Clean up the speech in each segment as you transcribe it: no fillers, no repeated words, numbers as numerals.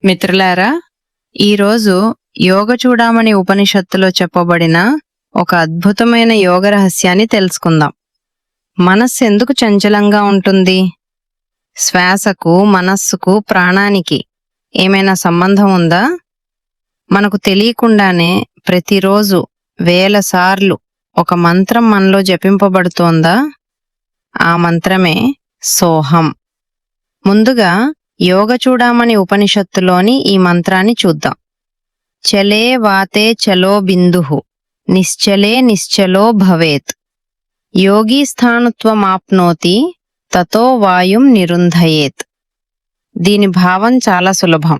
మిత్రులారా, ఈరోజు యోగ చూడామణి ఉపనిషత్తులో చెప్పబడిన ఒక అద్భుతమైన యోగ రహస్యాన్ని తెలుసుకుందాం. మనస్సు ఎందుకు చంచలంగా ఉంటుంది? శ్వాసకు, మనస్సుకు, ప్రాణానికి ఏమైనా సంబంధం ఉందా? మనకు తెలియకుండానే ప్రతిరోజు వేల సార్లు ఒక మంత్రం మనలో జపింపబడుతోందా? ఆ మంత్రమే సోహం. ముందుగా యోగ చూడామణి ఉపనిషత్తులోని ఈ మంత్రాన్ని చూద్దాం. చలే వాతే చలో బిందుః నిశ్చలే నిశ్చలో భవేత్. యోగీ స్థాణుత్వమాప్నోతి తతో వాయుం నిరుంధయేత్. దీని భావం చాలా సులభం.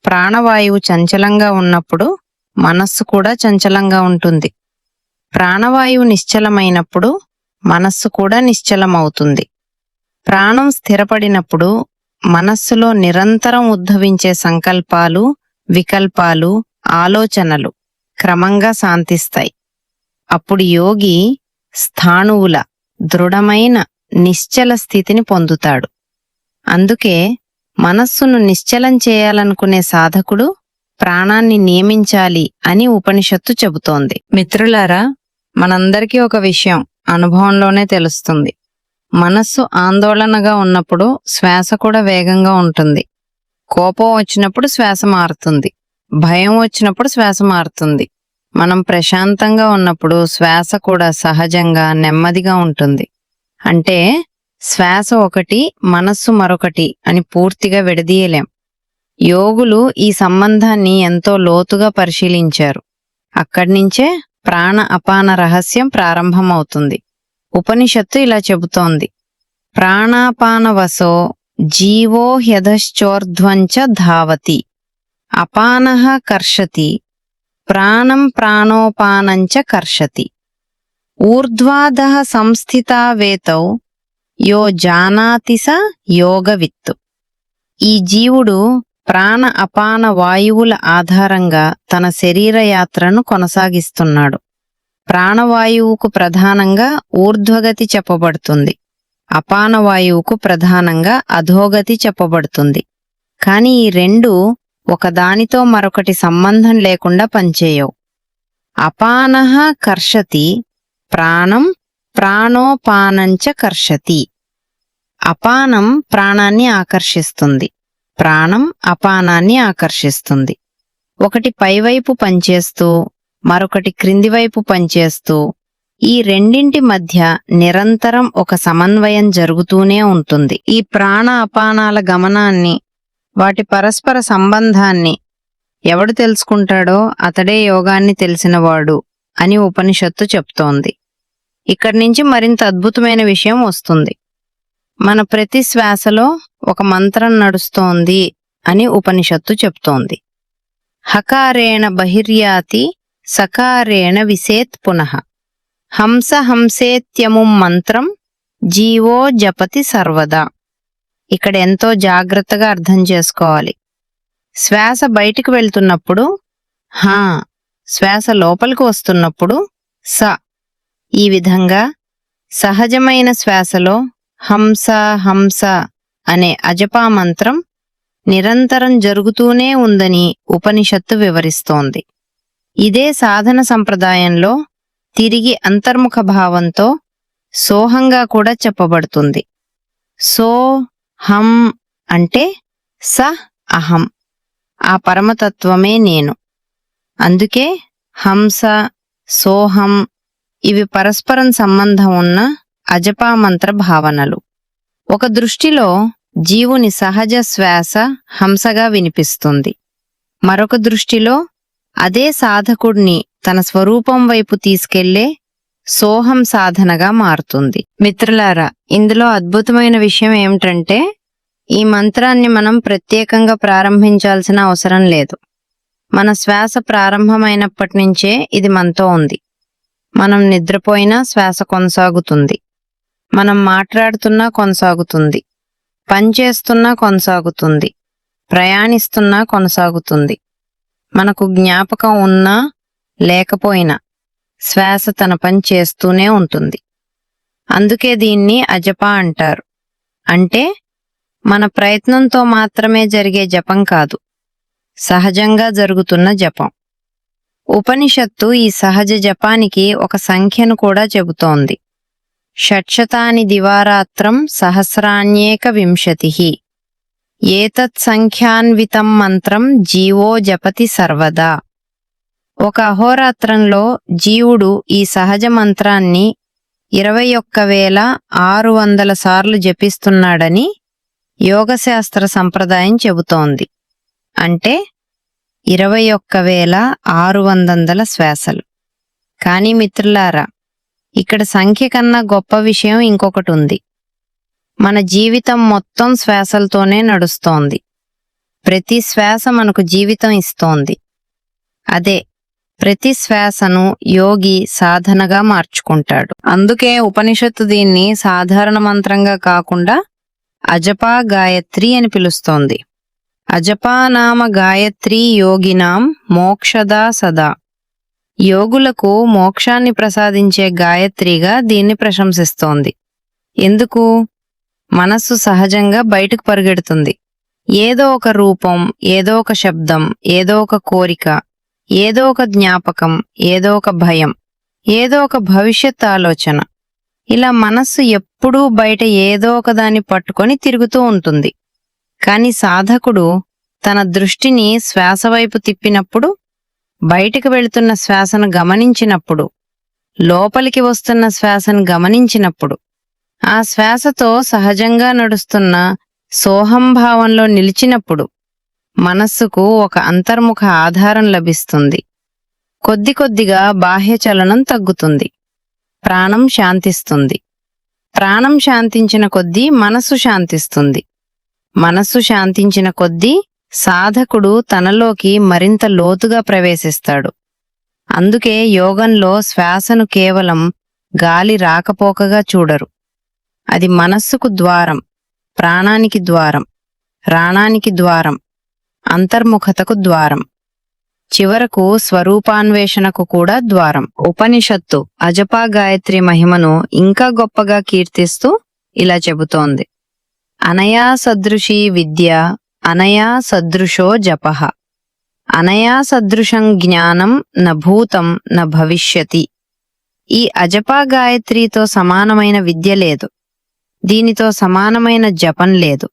ప్రాణవాయువు చంచలంగా ఉన్నప్పుడు మనస్సు కూడా చంచలంగా ఉంటుంది. ప్రాణవాయువు నిశ్చలమైనప్పుడు మనస్సు కూడా నిశ్చలమవుతుంది. ప్రాణం స్థిరపడినప్పుడు మనస్సులో నిరంతరం ఉద్భవించే సంకల్పాలు, వికల్పాలు, ఆలోచనలు క్రమంగా శాంతిస్తాయి. అప్పుడు యోగి స్థాణువుల దృఢమైన నిశ్చల స్థితిని పొందుతాడు. అందుకే మనస్సును నిశ్చలం చేయాలనుకునే సాధకుడు ప్రాణాన్ని నియమించాలి అని ఉపనిషత్తు చెబుతోంది. మిత్రులారా, మనందరికీ ఒక విషయం అనుభవంలోనే తెలుస్తుంది. మనస్సు ఆందోళనగా ఉన్నప్పుడు శ్వాస కూడా వేగంగా ఉంటుంది. కోపం వచ్చినప్పుడు శ్వాస మారుతుంది. భయం వచ్చినప్పుడు శ్వాస మారుతుంది. మనం ప్రశాంతంగా ఉన్నప్పుడు శ్వాస కూడా సహజంగా, నెమ్మదిగా ఉంటుంది. అంటే శ్వాస ఒకటి, మనస్సు మరొకటి అని పూర్తిగా విడదీయలేం. యోగులు ఈ సంబంధాన్ని ఎంతో లోతుగా పరిశీలించారు. అక్కడ్నించే ప్రాణ అపాన రహస్యం ప్రారంభమవుతుంది. ఉపనిషత్తు ఇలా చెబుతోంది: ప్రాణాపానవశో జీవో హ్యధశ్చోర్ధ్వంచ ధావతి, అపానః కర్షతి, ప్రాణం ప్రాణోపానంచ కర్షతి, ఊర్ధ్వాధః సంస్థితా వేతౌ యో జానాతి స యోగవిత్తు. ఈ జీవుడు ప్రాణ అపాన వాయువుల ఆధారంగా తన శరీర యాత్రను కొనసాగిస్తున్నాడు. ప్రాణవాయువుకు ప్రధానంగా ఊర్ధ్వగతి చెప్పబడుతుంది. అపానవాయువుకు ప్రధానంగా అధోగతి చెప్పబడుతుంది. కాని ఈ రెండు ఒకదానితో మరొకటి సంబంధం లేకుండా పనిచేయవు. అపానః కర్షతి, ప్రాణం ప్రాణోపానంచ కర్షతి. అపానం ప్రాణాన్ని ఆకర్షిస్తుంది, ప్రాణం అపానాన్ని ఆకర్షిస్తుంది. ఒకటి పైవైపు పనిచేస్తూ మరొకటి క్రిందివైపు పనిచేస్తూ ఈ రెండింటి మధ్య నిరంతరం ఒక సమన్వయం జరుగుతూనే ఉంటుంది. ఈ ప్రాణ అపానాల గమనాన్ని, వాటి పరస్పర సంబంధాన్ని ఎవడు తెలుసుకుంటాడో అతడే యోగాన్ని తెలిసినవాడు అని ఉపనిషత్తు చెప్తోంది. ఇక్కడి నుంచి మరింత అద్భుతమైన విషయం వస్తుంది. మన ప్రతి శ్వాసలో ఒక మంత్రం నడుస్తోంది అని ఉపనిషత్తు చెప్తోంది. హకారేణ బహిర్యాతి సకారేణ విసేత్ పునః, హంస హంసేత్యముం మంత్రం జీవో జపతి సర్వదా. ఇక్కడ ఎంతో జాగ్రత్తగా అర్థం చేసుకోవాలి. శ్వాస బయటికి వెళ్తున్నప్పుడు హా, శ్వాస లోపలికి వస్తున్నప్పుడు స. ఈ విధంగా సహజమైన శ్వాసలో హంస హంస అనే అజపా మంత్రం నిరంతరం జరుగుతూనే ఉందని ఉపనిషత్తు వివరిస్తోంది. ఇదే సాధన సంప్రదాయంలో తిరిగి అంతర్ముఖ భావంతో సోహంగా కూడా చెప్పబడుతుంది. సో హం అంటే స అహం, ఆ పరమతత్వమే నేను. అందుకే హంస, సోహం ఇవి పరస్పరం సంబంధం ఉన్న అజపా మంత్ర భావనలు. ఒక దృష్టిలో జీవుని సహజ శ్వాస హంసగా వినిపిస్తుంది. మరొక దృష్టిలో అదే సాధకుడిని తన స్వరూపం వైపు తీసుకెళ్లే సోహం సాధనగా మారుతుంది. మిత్రులారా, ఇందులో అద్భుతమైన విషయం ఏమిటంటే ఈ మంత్రాన్ని మనం ప్రత్యేకంగా ప్రారంభించాల్సిన అవసరం లేదు. మన శ్వాస ప్రారంభమైనప్పటి నుంచే ఇది మనతో ఉంది. మనం నిద్రపోయినా శ్వాస కొనసాగుతుంది, మనం మాట్లాడుతున్నా కొనసాగుతుంది, పనిచేస్తున్నా కొనసాగుతుంది, ప్రయాణిస్తున్నా కొనసాగుతుంది. మనకు జ్ఞాపకం ఉన్నా లేకపోయినా శ్వాస తన పని చేస్తూనే ఉంటుంది. అందుకే దీన్ని అజప అంటారు. అంటే మన ప్రయత్నంతో మాత్రమే జరిగే జపం కాదు, సహజంగా జరుగుతున్న జపం. ఉపనిషత్తు ఈ సహజ జపానికి ఒక సంఖ్యను కూడా చెబుతోంది. షట్శతాని దివారాత్రం సహస్రాణ్యేక వింశతిః. ఏతత్ సంఖ్యాన్వితం మంత్రం జీవో జపతి సర్వదా. ఒక అహోరాత్రంలో జీవుడు ఈ సహజ మంత్రాన్ని 21,600 సార్లు జపిస్తున్నాడని యోగశాస్త్ర సంప్రదాయం చెబుతోంది. అంటే 21,600 శ్వాసలు. కానీ మిత్రులారా, ఇక్కడ సంఖ్య కన్నా గొప్ప విషయం ఇంకొకటి ఉంది. మన జీవితం మొత్తం శ్వాసలతోనే నడుస్తోంది. ప్రతి శ్వాస మనకు జీవితం ఇస్తోంది. అదే ప్రతి శ్వాసను యోగి సాధనగా మార్చుకుంటాడు. అందుకే ఉపనిషత్తు దీన్ని సాధారణ మంత్రంగా కాకుండా అజపా గాయత్రి అని పిలుస్తోంది. అజపానామ గాయత్రి యోగినాం మోక్షదా సదా. యోగులకు మోక్షాన్ని ప్రసాదించే గాయత్రిగా దీన్ని ప్రశంసిస్తోంది. ఎందుకు? మనస్సు సహజంగా బయటకు పరుగెడుతుంది. ఏదో ఒక రూపం, ఏదో ఒక శబ్దం, ఏదో ఒక కోరిక, ఏదో ఒక జ్ఞాపకం, ఏదో ఒక భయం, ఏదో ఒక భవిష్యత్ ఆలోచన. ఇలా మనస్సు ఎప్పుడూ బయట ఏదో ఒకదాన్ని పట్టుకొని తిరుగుతూ ఉంటుంది. కాని సాధకుడు తన దృష్టిని శ్వాస వైపు తిప్పినప్పుడు, బయటికి వెళుతున్న శ్వాసను గమనించినప్పుడు, లోపలికి వస్తున్న శ్వాసను గమనించినప్పుడు, ఆ శ్వాసతో సహజంగా నడుస్తున్న సోహంభావంలో నిలిచినప్పుడు మనస్సుకు ఒక అంతర్ముఖ ఆధారం లభిస్తుంది. కొద్ది కొద్దిగా బాహ్య చలనం తగ్గుతుంది. ప్రాణం శాంతిస్తుంది. ప్రాణం శాంతించిన కొద్దీ మనస్సు శాంతిస్తుంది. మనస్సు శాంతించిన కొద్దీ సాధకుడు తనలోకి మరింత లోతుగా ప్రవేశిస్తాడు. అందుకే యోగంలో శ్వాసను కేవలం గాలి రాకపోకగా చూడరు. అది మనస్సుకు ద్వారం, ప్రాణానికి ద్వారం, ప్రాణానికి ద్వారం, అంతర్ముఖతకు ద్వారం, చివరకు స్వరూపాన్వేషణకు కూడా ద్వారం. ఉపనిషత్తు అజపా గాయత్రి మహిమను ఇంకా గొప్పగా కీర్తిస్తూ ఇలా చెబుతోంది. అనయా సదృశీ విద్య, అనయా సదృశో జపః, అనయా సదృశం జ్ఞానం న భూతం న భవిష్యతి. ఈ అజపా గాయత్రితో సమానమైన విద్య లేదు. దీనితో సమానమైన జపం లేదు.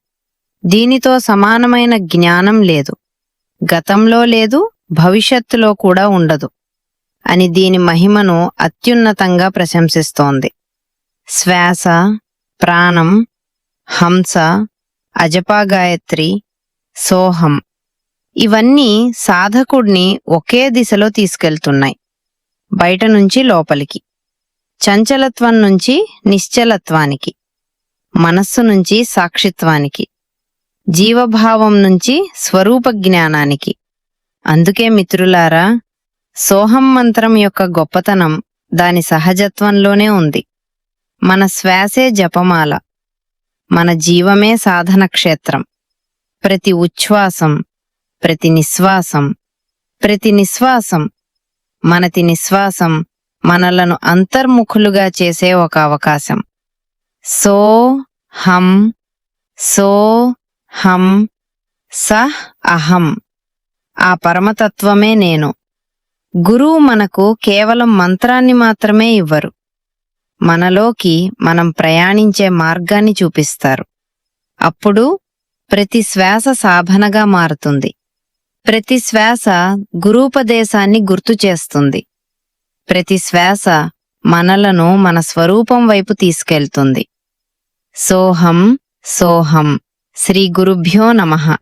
దీనితో సమానమైన జ్ఞానం లేదు. గతంలో లేదు, భవిష్యత్తులో కూడా ఉండదు అని దీని మహిమను అత్యున్నతంగా ప్రశంసిస్తోంది. శ్వాస, ప్రాణం, హంస, అజపా గాయత్రి, సోహం ఇవన్నీ సాధకుడిని ఒకే దిశలో తీసుకెళ్తున్నాయి. బయట నుంచి లోపలికి, చంచలత్వం నుంచి నిశ్చలత్వానికి, మనస్సు నుంచి సాక్షిత్వానికి, జీవభావం నుంచి స్వరూప జ్ఞానానికి. అందుకే మిత్రులారా, సోహం మంత్రం యొక్క గొప్పతనం దాని సహజత్వంలోనే ఉంది. మన శ్వాసే జపమాల, మన జీవమే సాధన క్షేత్రం. ప్రతి ఉచ్ఛ్వాసం, ప్రతి నిశ్వాసం, ప్రతి నిశ్వాసం, మనతి నిశ్వాసం మనలను అంతర్ముఖులుగా చేసే ఒక అవకాశం. సో హం, సో హం, సహ్ అహం. ఆ పరమతత్వమే నేను. గురువు మనకు కేవలం మంత్రాన్ని మాత్రమే ఇవ్వరు. మనలోకి మనం ప్రయాణించే మార్గాన్ని చూపిస్తారు. అప్పుడు ప్రతి శ్వాస సాధనగా మారుతుంది. ప్రతి శ్వాస గురూపదేశాన్ని గుర్తు చేస్తుంది. ప్రతి శ్వాస మనలను మన స్వరూపం వైపు తీసుకెళ్తుంది. సోహం, సోహం. శ్రీ గురుభ్యో నమః.